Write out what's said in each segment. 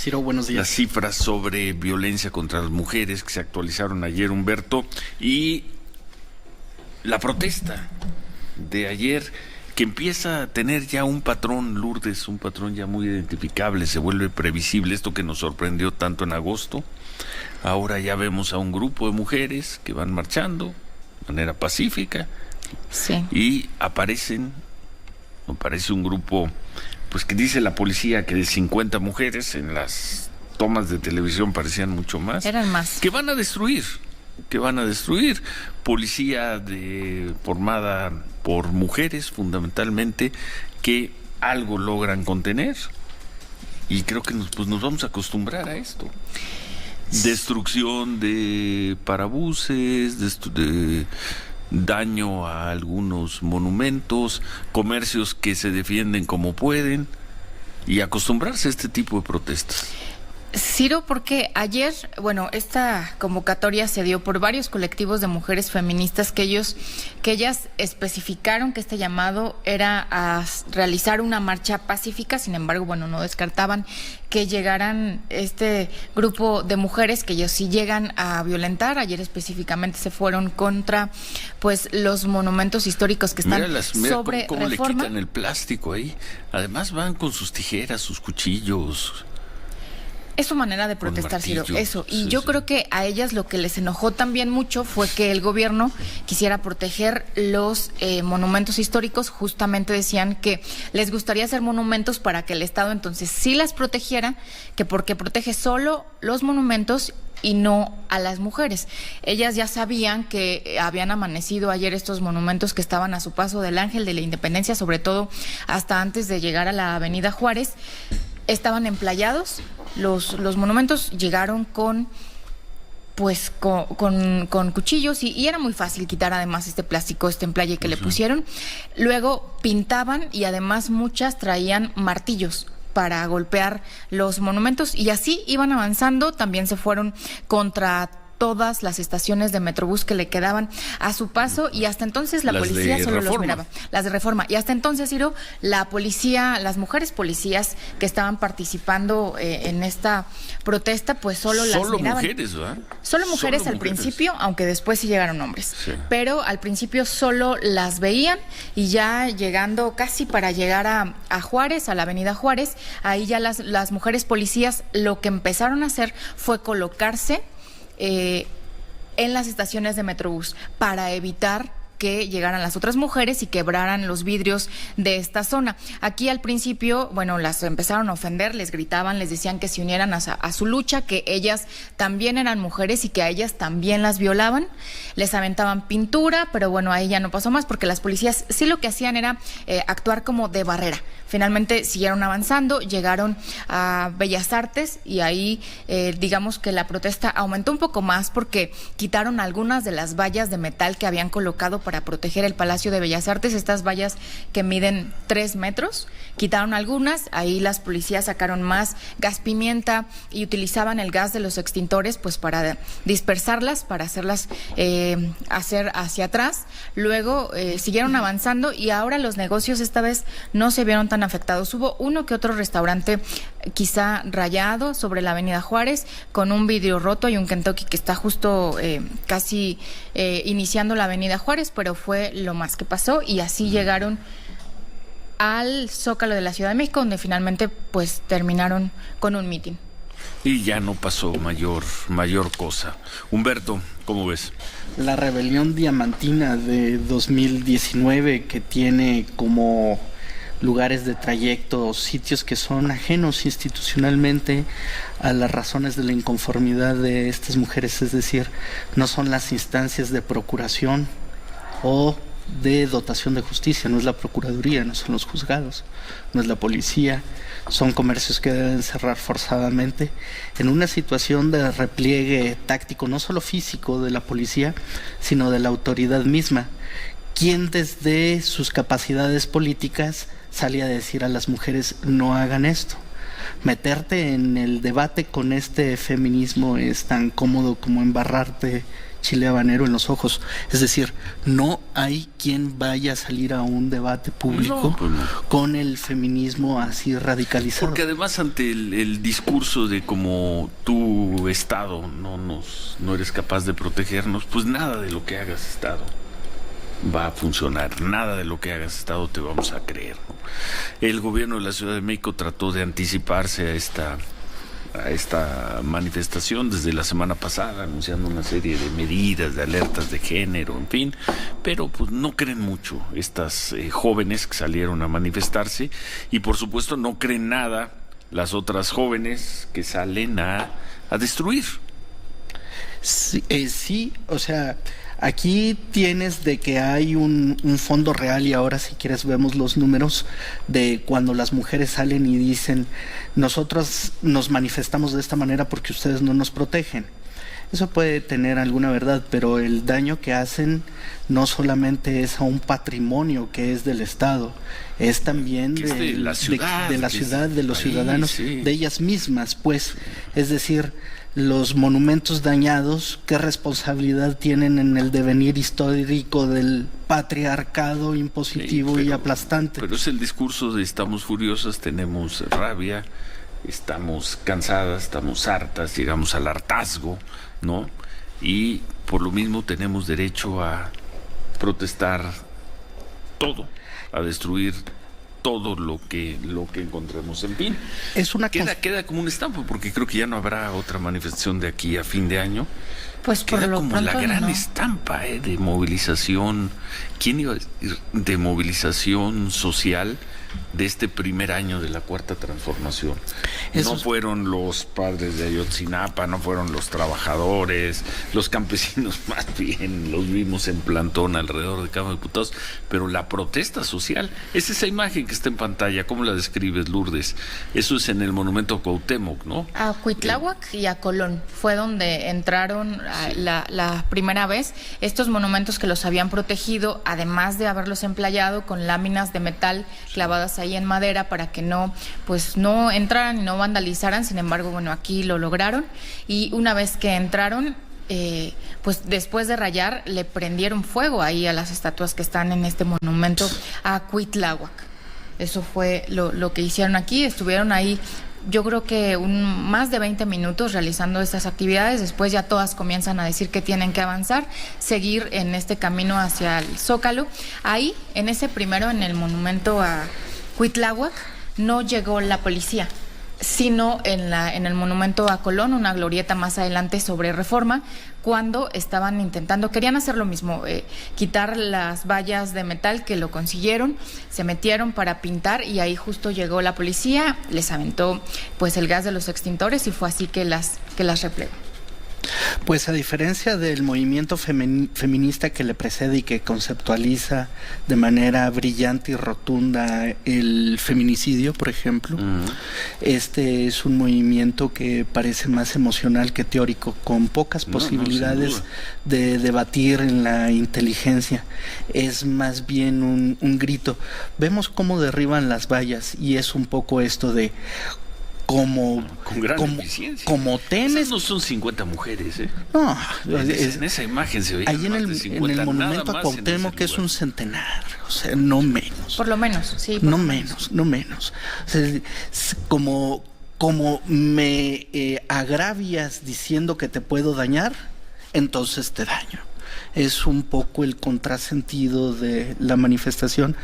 Ciro, buenos días. Las cifras sobre violencia contra las mujeres que se actualizaron ayer, Humberto, y la protesta de ayer que empieza a tener ya un patrón, Lourdes, un patrón ya muy identificable, se vuelve previsible. Esto que nos sorprendió tanto en agosto, ahora ya vemos a un grupo de mujeres que van marchando de manera pacífica, sí, y aparece un grupo, pues que dice la policía que de 50 mujeres, en las tomas de televisión parecían mucho más. Eran más. Que van a destruir. Policía formada por mujeres fundamentalmente, que algo logran contener, y creo que nos vamos a acostumbrar a esto. Destrucción de parabuses, de daño a algunos monumentos, comercios que se defienden como pueden, y acostumbrarse a este tipo de protestas. Ciro, porque ayer, esta convocatoria se dio por varios colectivos de mujeres feministas que ellas especificaron que este llamado era a realizar una marcha pacífica. Sin embargo, no descartaban que llegaran este grupo de mujeres que ellos sí llegan a violentar. Ayer específicamente se fueron contra los monumentos históricos que están sobre cómo Reforma. Le quitan el plástico ahí. Además van con sus tijeras, sus cuchillos. Es su manera de protestar, Ciro, eso. Y sí, yo creo que a ellas lo que les enojó también mucho fue que el gobierno quisiera proteger los monumentos históricos. Justamente decían que les gustaría hacer monumentos para que el Estado entonces sí las protegiera, que porque protege solo los monumentos y no a las mujeres. Ellas ya sabían que habían amanecido ayer estos monumentos que estaban a su paso del Ángel de la Independencia, sobre todo hasta antes de llegar a la Avenida Juárez. Estaban emplayados, los monumentos llegaron con cuchillos y era muy fácil quitar además este plástico, este emplaye que le pusieron. Luego pintaban y además muchas traían martillos para golpear los monumentos, y así iban avanzando. También se fueron contra todas las estaciones de Metrobús que le quedaban a su paso, y hasta entonces la policía solo los miraba. Las de Reforma. Y hasta entonces, Ciro, la policía, las mujeres policías que estaban participando en esta protesta, solo las miraban. Mujeres, ¿verdad? Solo mujeres al principio, aunque después sí llegaron hombres. Sí. Pero al principio solo las veían, y ya llegando casi para llegar a Juárez, a la Avenida Juárez, ahí ya las mujeres policías lo que empezaron a hacer fue colocarse en las estaciones de Metrobús para evitar que llegaran las otras mujeres y quebraran los vidrios de esta zona. Aquí al principio, las empezaron a ofender, les gritaban, les decían que se unieran a su lucha, que ellas también eran mujeres y que a ellas también las violaban. Les aventaban pintura, pero ahí ya no pasó más, porque las policías sí lo que hacían era actuar como de barrera. Finalmente siguieron avanzando, llegaron a Bellas Artes, y ahí digamos que la protesta aumentó un poco más porque quitaron algunas de las vallas de metal que habían colocado para proteger el Palacio de Bellas Artes, estas vallas que miden 3 metros, quitaron algunas. Ahí las policías sacaron más gas pimienta y utilizaban el gas de los extintores para dispersarlas, para hacerlas hacer hacia atrás. Luego siguieron avanzando, y ahora los negocios esta vez no se vieron tan afectados. Hubo uno que otro restaurante quizá rayado sobre la Avenida Juárez, con un vidrio roto, y un Kentucky que está justo casi iniciando la Avenida Juárez, pero fue lo más que pasó, y así llegaron al Zócalo de la Ciudad de México, donde finalmente terminaron con un mitin. Y ya no pasó mayor cosa. Humberto, ¿cómo ves? La rebelión diamantina de 2019, que tiene como lugares de trayecto sitios que son ajenos institucionalmente a las razones de la inconformidad de estas mujeres, es decir, no son las instancias de procuración o de dotación de justicia, no es la Procuraduría, no son los juzgados, no es la policía, son comercios que deben cerrar forzadamente, en una situación de repliegue táctico, no solo físico de la policía, sino de la autoridad misma, quien desde sus capacidades políticas sale a decir a las mujeres: no hagan esto. Meterte en el debate con este feminismo es tan cómodo como embarrarte chile habanero en los ojos. Es decir, no hay quien vaya a salir a un debate público con el feminismo así radicalizado. Porque además ante el discurso de como tu Estado no eres capaz de protegernos, pues nada de lo que hagas Estado va a funcionar, nada de lo que hagas Estado te vamos a creer, ¿no? El gobierno de la Ciudad de México trató de anticiparse a esta manifestación desde la semana pasada, anunciando una serie de medidas, de alertas de género, en fin, pero pues no creen mucho estas jóvenes que salieron a manifestarse, y por supuesto no creen nada las otras jóvenes que salen a destruir. Sí, o sea, aquí tienes de que hay un fondo real, y ahora si quieres vemos los números de cuando las mujeres salen y dicen: nosotros nos manifestamos de esta manera porque ustedes no nos protegen. Eso puede tener alguna verdad, pero el daño que hacen no solamente es a un patrimonio que es del Estado, es también de la ciudad, de los ciudadanos, sí, de ellas mismas, pues, es decir, los monumentos dañados, ¿qué responsabilidad tienen en el devenir histórico del patriarcado impositivo y aplastante? Pero es el discurso de estamos furiosas, tenemos rabia, estamos cansadas, estamos hartas, llegamos al hartazgo, ¿no? Y por lo mismo tenemos derecho a protestar todo, a destruir todo lo que encontremos. En fin, queda como un estampo, porque creo que ya no habrá otra manifestación de aquí a fin de año. Pues queda por lo como pronto, la gran no. estampa de movilización. ¿Quién iba a decir? De movilización social de este primer año de la Cuarta Transformación. No fueron los padres de Ayotzinapa, no fueron los trabajadores, los campesinos más bien, los vimos en plantón alrededor de Cámara de Diputados, pero la protesta social, es esa imagen que está en pantalla. ¿Cómo la describes, Lourdes? Eso es en el monumento Cuauhtémoc, ¿no? A Cuitláhuac y a Colón fue donde entraron la primera vez estos monumentos que los habían protegido, además de haberlos emplayado con láminas de metal clavadas ahí en madera para que no entraran y no vandalizaran. Sin embargo, bueno, aquí lo lograron, y una vez que entraron, pues después de rayar, le prendieron fuego ahí a las estatuas que están en este monumento a Cuitláhuac. Eso fue lo que hicieron aquí. Estuvieron ahí, yo creo que más de 20 minutos realizando estas actividades. Después ya todas comienzan a decir que tienen que avanzar, seguir en este camino hacia el Zócalo. Ahí, en ese primero, en el monumento a Cuitláhuac, no llegó la policía, sino en el monumento a Colón, una glorieta más adelante sobre Reforma, cuando querían hacer lo mismo, quitar las vallas de metal, que lo consiguieron, se metieron para pintar, y ahí justo llegó la policía, les aventó pues el gas de los extintores, y fue así que las replegó. Pues a diferencia del movimiento feminista que le precede y que conceptualiza de manera brillante y rotunda el feminicidio, por ejemplo, este es un movimiento que parece más emocional que teórico, con pocas posibilidades de debatir en la inteligencia. Es más bien un grito. Vemos cómo derriban las vallas, y es un poco esto de con gran eficiencia. Como temes. Esas no son 50 mujeres, ¿eh? No, en esa imagen se veía. Ahí en el monumento a Cuauhtémoc, que es un centenar, o sea, no menos. Por lo menos, sí. No menos. O sea, como me agravias diciendo que te puedo dañar, entonces te daño. Es un poco el contrasentido de la manifestación.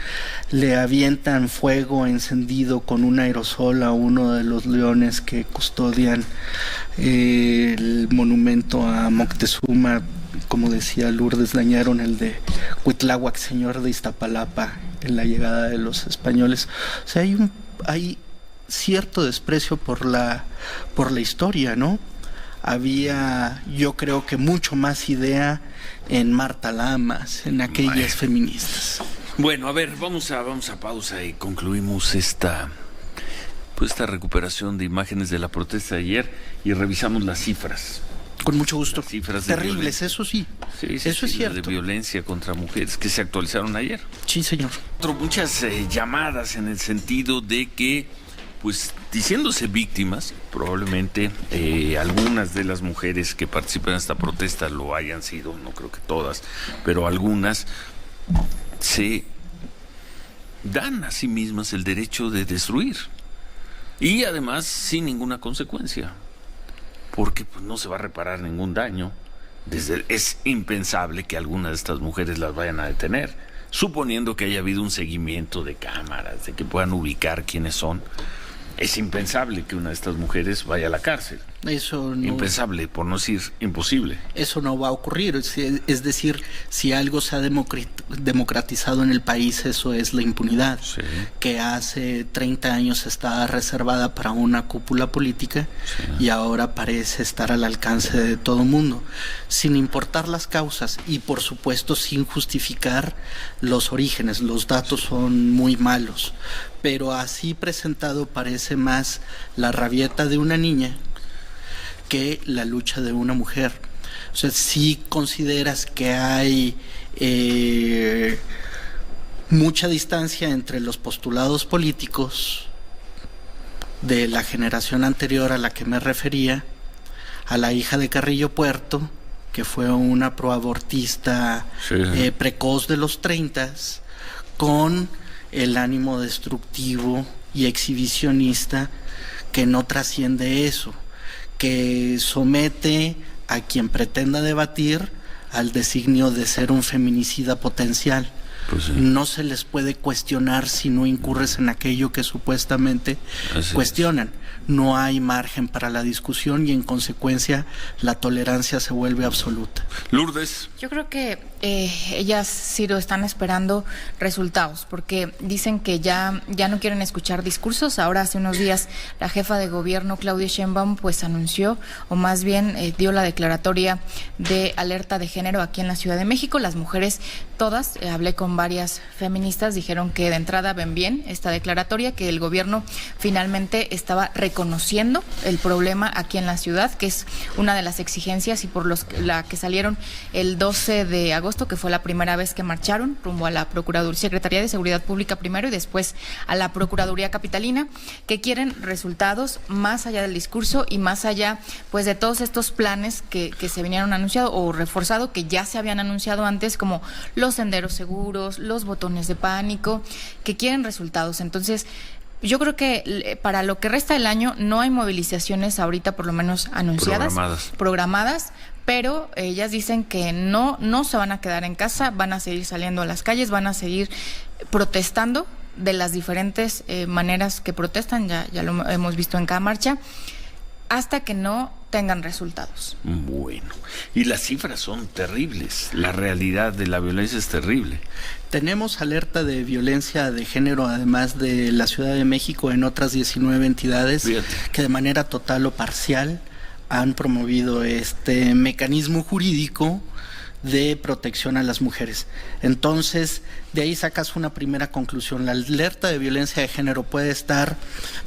Le avientan fuego encendido con un aerosol a uno de los leones que custodian el monumento a Moctezuma. Como decía Lourdes, dañaron el de Cuitláhuac, señor de Iztapalapa, en la llegada de los españoles. O sea, hay cierto desprecio por la historia, ¿no? Había, yo creo que mucho más idea en Marta Lamas, en aquellas feministas. Bueno, a ver, vamos a pausa y concluimos esta recuperación de imágenes de la protesta de ayer y revisamos las cifras. Con mucho gusto. Las cifras terribles, eso sí. Eso es cierto. De violencia contra mujeres que se actualizaron ayer. Sí, señor. Muchas llamadas en el sentido de que pues diciéndose víctimas, probablemente algunas de las mujeres que participan en esta protesta lo hayan sido, no creo que todas, pero algunas se dan a sí mismas el derecho de destruir, y además sin ninguna consecuencia, porque pues, no se va a reparar ningún daño. Es impensable que algunas de estas mujeres las vayan a detener, suponiendo que haya habido un seguimiento de cámaras, de que puedan ubicar quiénes son. Es impensable que una de estas mujeres vaya a la cárcel. Eso no, impensable, por no decir imposible. Eso no va a ocurrir. Es decir, si algo se ha democratizado en el país, eso es la impunidad, Sí. que hace 30 años estaba reservada para una cúpula política, sí, y ahora parece estar al alcance de todo mundo, sin importar las causas y por supuesto sin justificar los orígenes. Los datos son muy malos, pero así presentado parece más la rabieta de una niña que la lucha de una mujer. O sea, si consideras que hay mucha distancia entre los postulados políticos de la generación anterior a la que me refería, a la hija de Carrillo Puerto, que fue una proabortista, sí, precoz de los 30s, con el ánimo destructivo y exhibicionista que no trasciende eso, que somete a quien pretenda debatir al designio de ser un feminicida potencial. Pues sí. No se les puede cuestionar si no incurres en aquello que supuestamente cuestionan. No hay margen para la discusión y en consecuencia la tolerancia se vuelve absoluta. Lourdes. Yo creo que ellas, Ciro, están esperando resultados, porque dicen que ya no quieren escuchar discursos. Ahora, hace unos días, la jefa de gobierno, Claudia Sheinbaum, pues anunció, o más bien dio la declaratoria de alerta de género aquí en la Ciudad de México. Las mujeres todas, hablé con varias feministas, dijeron que de entrada ven bien esta declaratoria, que el gobierno finalmente estaba reconociendo el problema aquí en la ciudad, que es una de las exigencias y por la que salieron el 12 de agosto, que fue la primera vez que marcharon rumbo a la Procuraduría, Secretaría de Seguridad Pública primero y después a la Procuraduría Capitalina, que quieren resultados más allá del discurso y más allá pues de todos estos planes que se vinieron anunciado o reforzado, que ya se habían anunciado antes, como los senderos seguros, los botones de pánico, que quieren resultados. Entonces, yo creo que para lo que resta del año no hay movilizaciones ahorita, por lo menos anunciadas, programadas, pero ellas dicen que no se van a quedar en casa, van a seguir saliendo a las calles, van a seguir protestando de las diferentes maneras que protestan, ya lo hemos visto en cada marcha, hasta que no tengan resultados. Bueno, y las cifras son terribles, la realidad de la violencia es terrible. Tenemos alerta de violencia de género, además de la Ciudad de México, en otras 19 entidades. Fíjate. Que de manera total o parcial han promovido este mecanismo jurídico de protección a las mujeres. Entonces, de ahí sacas una primera conclusión. La alerta de violencia de género puede estar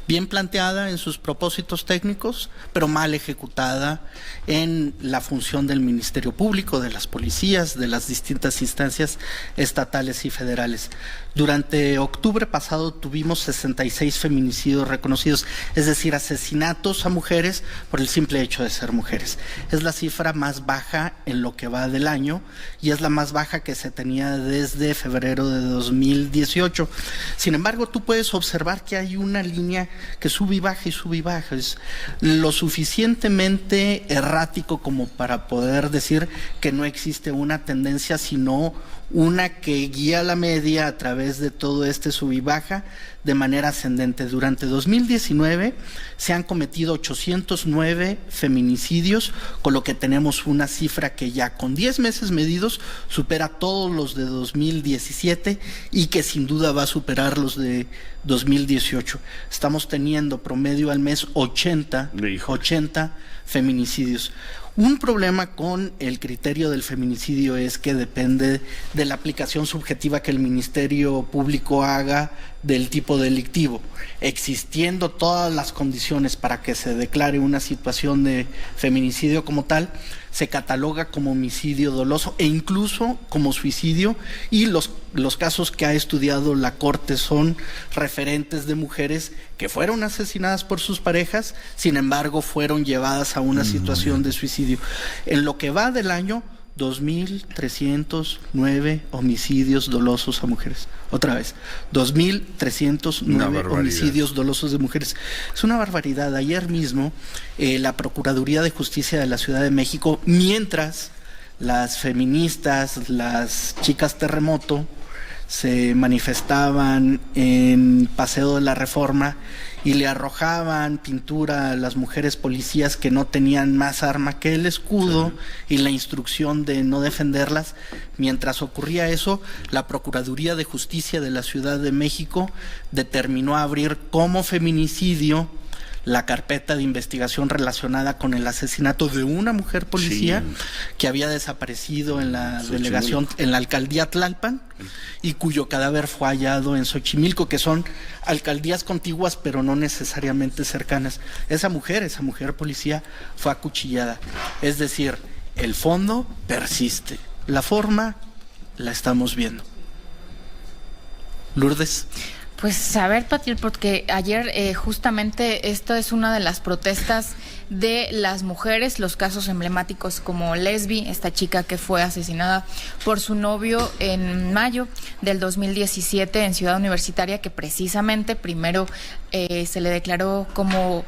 bien planteada en sus propósitos técnicos, pero mal ejecutada en la función del Ministerio Público, de las policías, de las distintas instancias estatales y federales. Durante octubre pasado tuvimos 66 feminicidios reconocidos, es decir, asesinatos a mujeres por el simple hecho de ser mujeres. Es la cifra más baja en lo que va del año y es la más baja que se tenía desde febrero de 2018. Sin embargo, tú puedes observar que hay una línea que sube y baja y sube y baja. Es lo suficientemente errático como para poder decir que no existe una tendencia, sino una que guía la media a través de todo este sub y baja de manera ascendente. Durante 2019 se han cometido 809 feminicidios, con lo que tenemos una cifra que ya con 10 meses medidos supera todos los de 2017 y que sin duda va a superar los de 2018. Estamos teniendo promedio al mes 80 feminicidios. Un problema con el criterio del feminicidio es que depende de la aplicación subjetiva que el Ministerio Público haga del tipo delictivo, existiendo todas las condiciones para que se declare una situación de feminicidio como tal, se cataloga como homicidio doloso e incluso como suicidio, y los casos que ha estudiado la Corte son referentes de mujeres que fueron asesinadas por sus parejas, sin embargo fueron llevadas a una situación de suicidio. En lo que va del año, 2.309 homicidios dolosos a mujeres. Otra vez, 2.309 homicidios dolosos de mujeres. Es una barbaridad. Ayer mismo, la Procuraduría de Justicia de la Ciudad de México, mientras las feministas, las chicas terremoto, se manifestaban en Paseo de la Reforma y le arrojaban pintura a las mujeres policías que no tenían más arma que el escudo y la instrucción de no defenderlas. Mientras ocurría eso, la Procuraduría de Justicia de la Ciudad de México determinó abrir como feminicidio la carpeta de investigación relacionada con el asesinato de una mujer policía que había desaparecido en la delegación, en la alcaldía Tlalpan, y cuyo cadáver fue hallado en Xochimilco, que son alcaldías contiguas pero no necesariamente cercanas. Esa mujer policía fue acuchillada. Es decir, el fondo persiste, la forma la estamos viendo. Lourdes. Pues a ver, Patil, porque ayer justamente esto es una de las protestas de las mujeres, los casos emblemáticos como Lesbi, esta chica que fue asesinada por su novio en mayo del 2017 en Ciudad Universitaria, que precisamente primero se le declaró como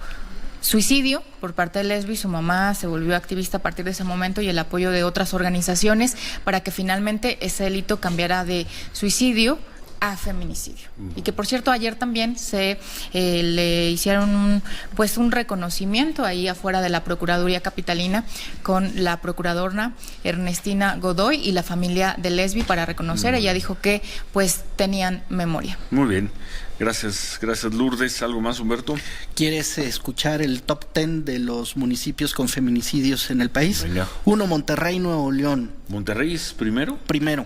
suicidio por parte de Lesbi. Su mamá se volvió activista a partir de ese momento y el apoyo de otras organizaciones para que finalmente ese delito cambiara de suicidio a feminicidio. Y que por cierto ayer también se le hicieron un reconocimiento ahí afuera de la Procuraduría Capitalina con la procuradora Ernestina Godoy y la familia de Lesbi para reconocer. Ella dijo que pues tenían memoria. Muy bien. Gracias Lourdes. ¿Algo más, Humberto? ¿Quieres escuchar el top 10 de los municipios con feminicidios en el país? Venga. 1, Monterrey, Nuevo León. ¿Monterrey es primero? Primero.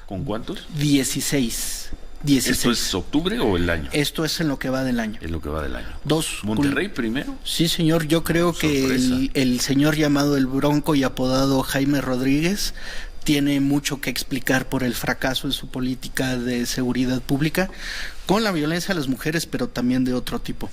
¿Con cuántos? 16. ¿Esto es octubre o el año? Esto es en lo que va del año. En lo que va del año. 2. ¿Monterrey primero? Sí, señor. Yo creo que el señor llamado el Bronco y apodado Jaime Rodríguez tiene mucho que explicar por el fracaso en su política de seguridad pública con la violencia a las mujeres, pero también de otro tipo.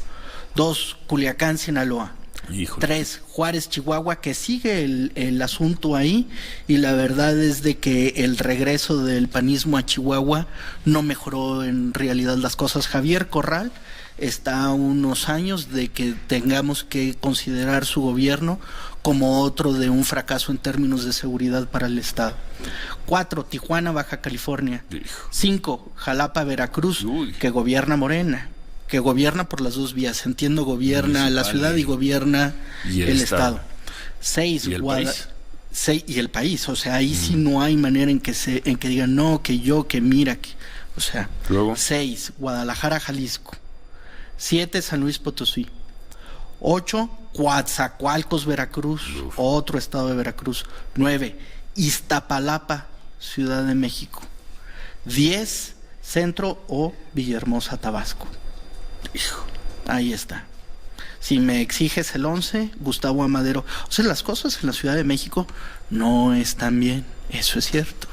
2. Culiacán, Sinaloa. Híjole. 3. Juárez, Chihuahua, que sigue el asunto ahí, y la verdad es de que el regreso del panismo a Chihuahua no mejoró en realidad las cosas. Javier Corral está a unos años de que tengamos que considerar su gobierno como otro de un fracaso en términos de seguridad para el Estado. 4. Tijuana, Baja California. 5. Jalapa, Veracruz, que gobierna Morena, que gobierna por las dos vías, entiendo, gobierna la ciudad y gobierna el Estado. 6, ¿Y el país? 6, y el país, o sea, ahí sí no hay manera en que digan no, que yo, que mira, que, o sea. Luego. 6, Guadalajara, Jalisco. 7, San Luis Potosí. 8, Coatzacoalcos, Veracruz, otro estado de Veracruz. 9, Iztapalapa, Ciudad de México. 10, Centro o Villahermosa, Tabasco. Hijo, ahí está. Si me exiges el 11, Gustavo Amadero. O sea, las cosas en la Ciudad de México no están bien, eso es cierto.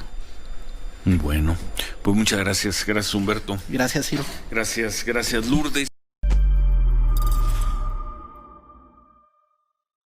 Bueno, pues muchas gracias. Gracias, Humberto. Gracias, Ciro. Gracias Lourdes.